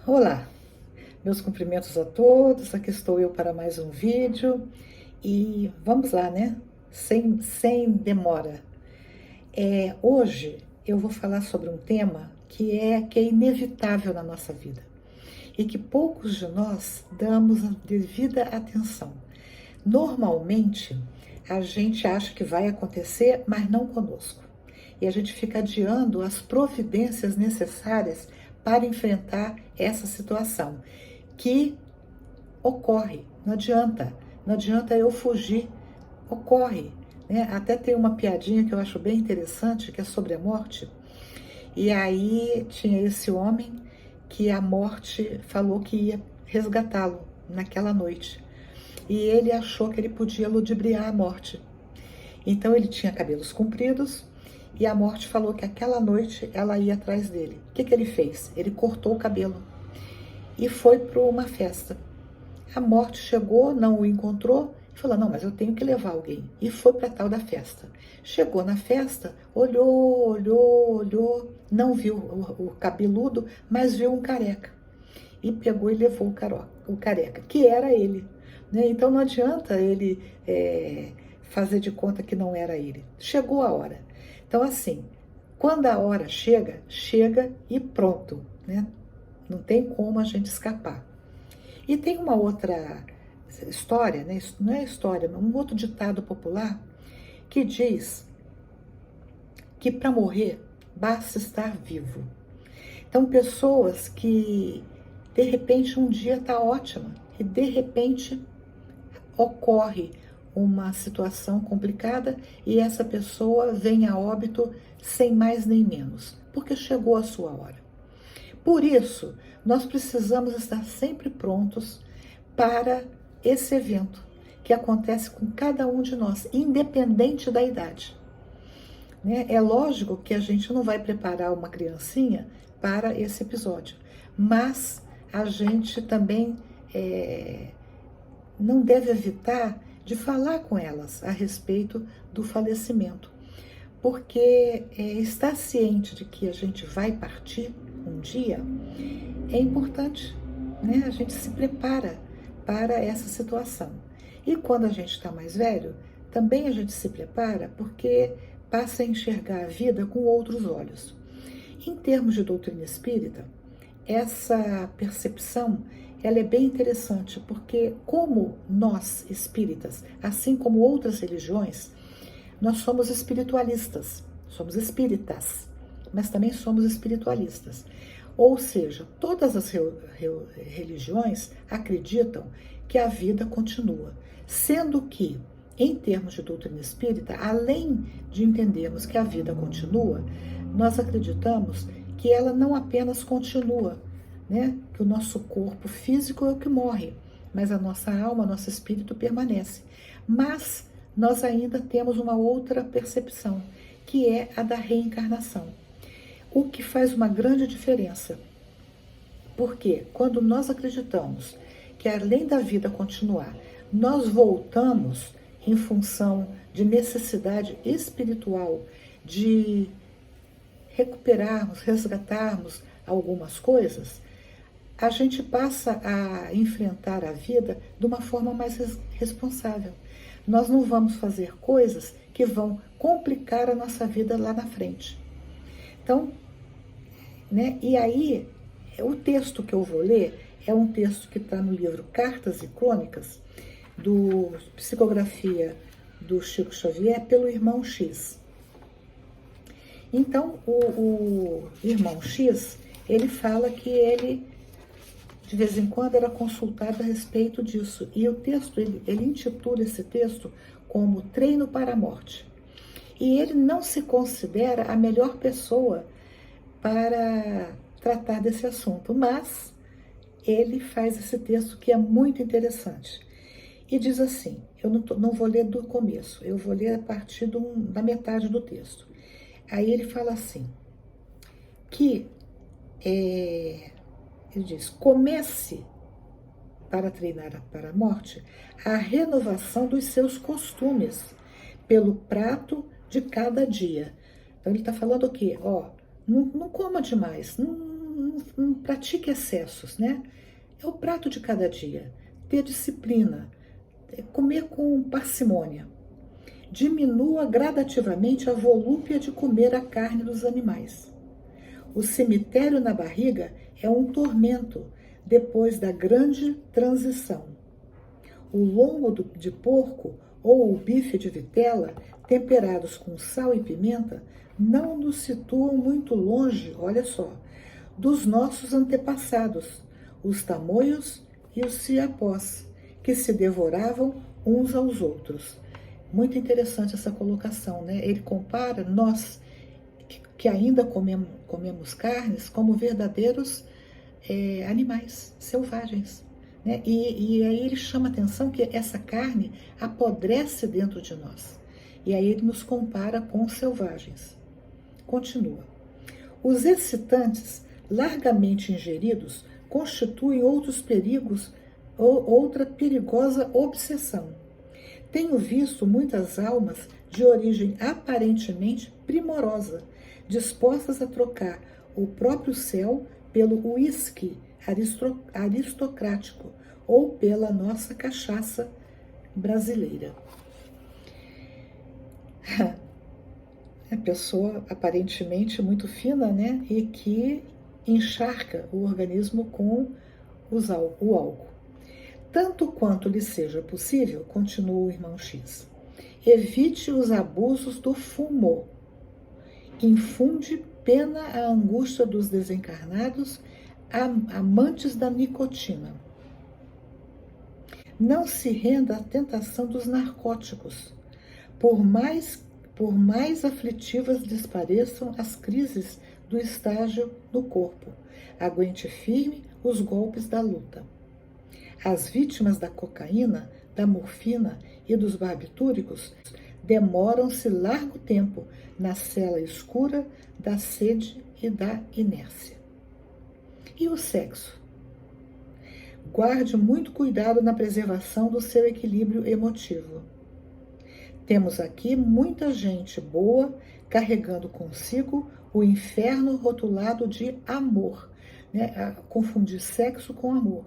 Olá, meus cumprimentos a todos, aqui estou eu para mais um vídeo e vamos lá, né? Sem demora. Hoje eu vou falar sobre um tema que é inevitável na nossa vida e que poucos de nós damos a devida atenção. Normalmente, a gente acha que vai acontecer, mas não conosco. E a gente fica adiando as providências necessárias para enfrentar essa situação que ocorre. Não adianta eu fugir, ocorre. Né? Até tem uma piadinha que eu acho bem interessante, que é sobre a morte. E aí tinha esse homem que a morte falou que ia resgatá-lo naquela noite. E ele achou que ele podia ludibriar a morte. Então ele tinha cabelos compridos e a morte falou que aquela noite ela ia atrás dele. O que ele fez? Ele cortou o cabelo e foi para uma festa. A morte chegou, não o encontrou e falou: não, mas eu tenho que levar alguém. E foi para a tal da festa. Chegou na festa, olhou, não viu o cabeludo, mas viu um careca. E pegou e levou o careca, que era ele. Né? Então não adianta ele fazer de conta que não era ele. Chegou a hora. Então, assim, quando a hora chega, chega e pronto. Né? Não tem como a gente escapar. E tem uma outra história, né? Isso não é história, mas um outro ditado popular que diz que para morrer basta estar vivo. Então, pessoas que de repente um dia está ótima e de repente ocorre uma situação complicada e essa pessoa vem a óbito sem mais nem menos, porque chegou a sua hora. Por isso, nós precisamos estar sempre prontos para esse evento que acontece com cada um de nós, independente da idade. Né? É lógico que a gente não vai preparar uma criancinha para esse episódio, mas a gente também não deve evitar de falar com elas a respeito do falecimento, porque estar ciente de que a gente vai partir um dia é importante, né? A gente se prepara para essa situação. E quando a gente está mais velho, também a gente se prepara porque passa a enxergar a vida com outros olhos. Em termos de doutrina espírita, essa percepção ela é bem interessante, porque como nós espíritas, assim como outras religiões, nós somos espiritualistas, somos espíritas, mas também somos espiritualistas. Ou seja, todas as religiões acreditam que a vida continua, sendo que, em termos de doutrina espírita, além de entendermos que a vida continua, nós acreditamos que ela não apenas continua, né? Que o nosso corpo físico é o que morre, mas a nossa alma, nosso espírito permanece. Mas nós ainda temos uma outra percepção, que é a da reencarnação. O que faz uma grande diferença. Porque quando nós acreditamos que além da vida continuar, nós voltamos em função de necessidade espiritual de recuperarmos, resgatarmos algumas coisas, a gente passa a enfrentar a vida de uma forma mais responsável. Nós não vamos fazer coisas que vão complicar a nossa vida lá na frente. Então, né? E aí, o texto que eu vou ler é um texto que está no livro Cartas e Crônicas, do Psicografia do Chico Xavier, pelo irmão X. Então, o irmão X, ele fala que ele, de vez em quando, era consultado a respeito disso. E o texto, ele intitula esse texto como Treino para a Morte. E ele não se considera a melhor pessoa para tratar desse assunto, mas ele faz esse texto que é muito interessante. E diz assim, eu não vou ler do começo, eu vou ler a partir da metade do texto. Aí ele fala assim, que ele diz, comece para treinar para a morte a renovação dos seus costumes pelo prato de cada dia. Então ele está falando o quê? Ó, não coma demais, não pratique excessos, né? É o prato de cada dia. Ter disciplina, comer com parcimônia. Diminua gradativamente a volúpia de comer a carne dos animais. O cemitério na barriga é um tormento depois da grande transição. O lombo de porco ou o bife de vitela, temperados com sal e pimenta, não nos situam muito longe, olha só, dos nossos antepassados, os tamoios e os siapós, que se devoravam uns aos outros. Muito interessante essa colocação, né? Ele compara nós, que ainda comemos carnes, como verdadeiros animais selvagens. Né? E aí ele chama a atenção que essa carne apodrece dentro de nós. E aí ele nos compara com os selvagens. Continua. Os excitantes largamente ingeridos constituem outros perigos ou outra perigosa obsessão. Tenho visto muitas almas de origem aparentemente primorosa, dispostas a trocar o próprio céu pelo uísque aristocrático ou pela nossa cachaça brasileira. É pessoa aparentemente muito fina, né? E que encharca o organismo com o álcool. Tanto quanto lhe seja possível, continua o irmão X, evite os abusos do fumo. Infunde pena à angústia dos desencarnados, amantes da nicotina. Não se renda à tentação dos narcóticos, por mais aflitivas lhes pareçam as crises do estágio no corpo. Aguente firme os golpes da luta. As vítimas da cocaína, da morfina e dos barbitúricos demoram-se largo tempo na cela escura da sede e da inércia. E o sexo? Guarde muito cuidado na preservação do seu equilíbrio emotivo. Temos aqui muita gente boa carregando consigo o inferno rotulado de amor, né? Confundir sexo com amor.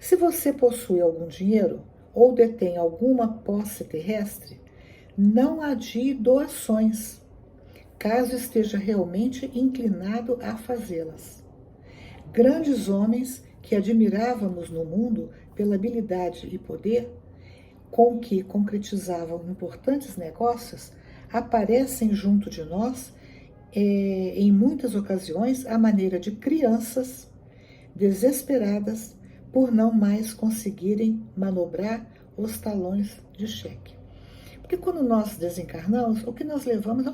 Se você possui algum dinheiro ou detém alguma posse terrestre, não adie doações, caso esteja realmente inclinado a fazê-las. Grandes homens que admirávamos no mundo pela habilidade e poder com que concretizavam importantes negócios, aparecem junto de nós, em muitas ocasiões, à maneira de crianças desesperadas por não mais conseguirem manobrar os talões de cheque. Porque quando nós desencarnamos, o que nós levamos é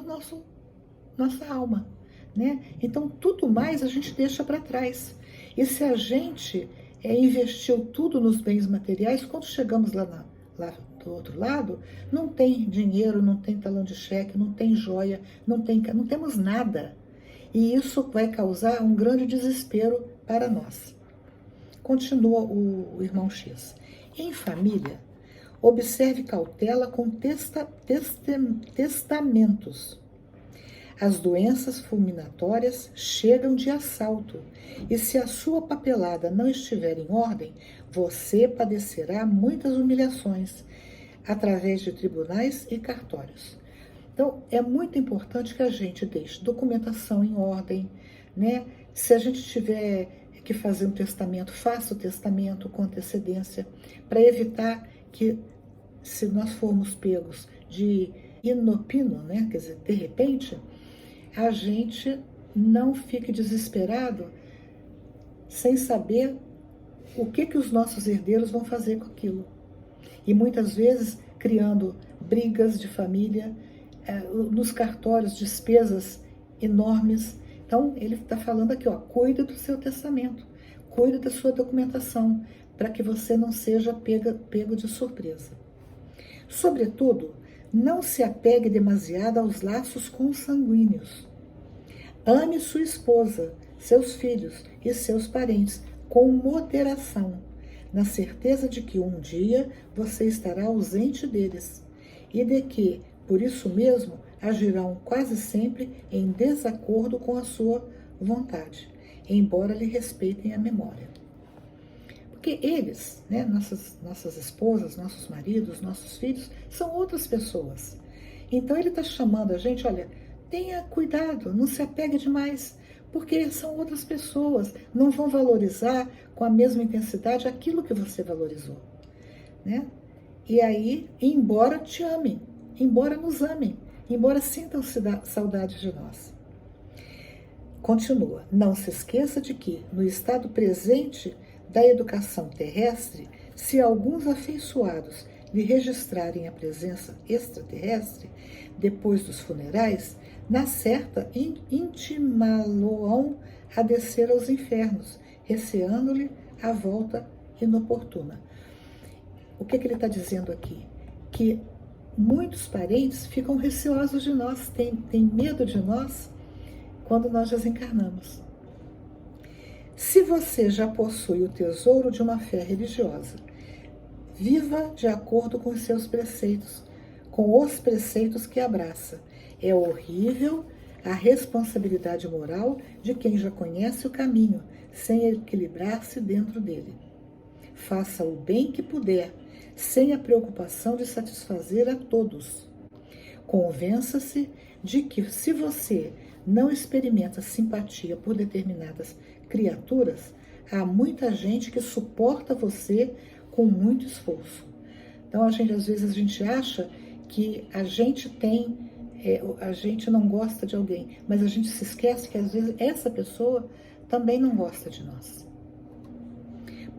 nossa alma, né? Então, tudo mais a gente deixa para trás. E se a gente investiu tudo nos bens materiais, quando chegamos lá do outro lado, não tem dinheiro, não tem talão de cheque, não tem joia, não temos nada. E isso vai causar um grande desespero para nós. Continua o irmão X. Em família, observe cautela com testamentos. As doenças fulminatórias chegam de assalto, e se a sua papelada não estiver em ordem, você padecerá muitas humilhações através de tribunais e cartórios. Então, é muito importante que a gente deixe documentação em ordem, né? Se a gente tiver que fazer um testamento, faça o testamento com antecedência, para evitar que, se nós formos pegos de inopino, né? Quer dizer, de repente, a gente não fique desesperado sem saber o que os nossos herdeiros vão fazer com aquilo. E muitas vezes criando brigas de família, nos cartórios, despesas enormes. Então, ele está falando aqui, cuida do seu testamento, cuida da sua documentação, para que você não seja pego de surpresa. Sobretudo, não se apegue demasiado aos laços consanguíneos. Ame sua esposa, seus filhos e seus parentes com moderação, na certeza de que um dia você estará ausente deles e de que, por isso mesmo, agirão quase sempre em desacordo com a sua vontade, embora lhe respeitem a memória. Porque eles, né, nossas esposas, nossos maridos, nossos filhos, são outras pessoas. Então ele está chamando a gente, olha, tenha cuidado, não se apegue demais, porque são outras pessoas, não vão valorizar com a mesma intensidade aquilo que você valorizou, né? E aí, embora te amem, embora nos amem, embora sintam saudade de nós. Continua, não se esqueça de que, no estado presente da educação terrestre, se alguns afeiçoados lhe registrarem a presença extraterrestre, depois dos funerais, na certa intimá-lo-ão a descer aos infernos, receando-lhe a volta inoportuna. O que ele está dizendo aqui? Que muitos parentes ficam receosos de nós, têm medo de nós quando nós desencarnamos. Se você já possui o tesouro de uma fé religiosa, viva de acordo com os seus preceitos, com os preceitos que abraça. É horrível a responsabilidade moral de quem já conhece o caminho, sem equilibrar-se dentro dele. Faça o bem que puder, sem a preocupação de satisfazer a todos. Convença-se de que, se você não experimenta simpatia por determinadas criaturas, há muita gente que suporta você com muito esforço. Então, às vezes a gente acha que a gente a gente não gosta de alguém, mas a gente se esquece que às vezes essa pessoa também não gosta de nós.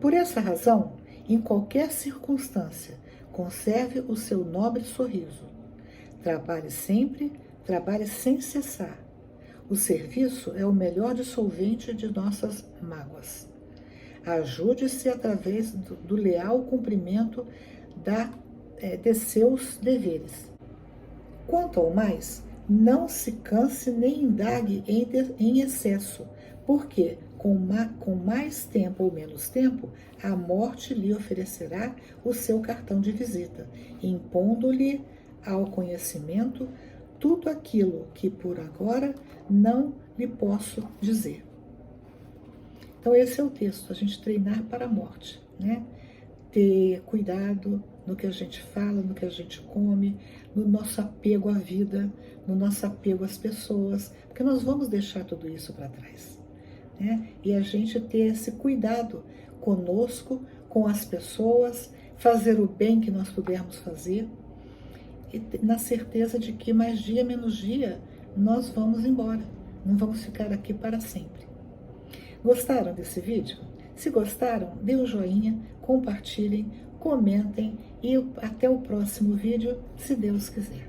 Por essa razão, em qualquer circunstância, conserve o seu nobre sorriso. Trabalhe sempre, trabalhe sem cessar. O serviço é o melhor dissolvente de nossas mágoas. Ajude-se através do leal cumprimento de seus deveres. Quanto ao mais, não se canse nem indague em excesso, porque com mais tempo ou menos tempo, a morte lhe oferecerá o seu cartão de visita, impondo-lhe ao conhecimento tudo aquilo que por agora não lhe posso dizer. Então esse é o texto, a gente treinar para a morte, né? Ter cuidado no que a gente fala, no que a gente come, no nosso apego à vida, no nosso apego às pessoas, porque nós vamos deixar tudo isso para trás, né? E a gente ter esse cuidado conosco, com as pessoas, fazer o bem que nós pudermos fazer, e na certeza de que mais dia menos dia nós vamos embora, não vamos ficar aqui para sempre. Gostaram desse vídeo? Se gostaram, dê um joinha, compartilhem, comentem e até o próximo vídeo, se Deus quiser.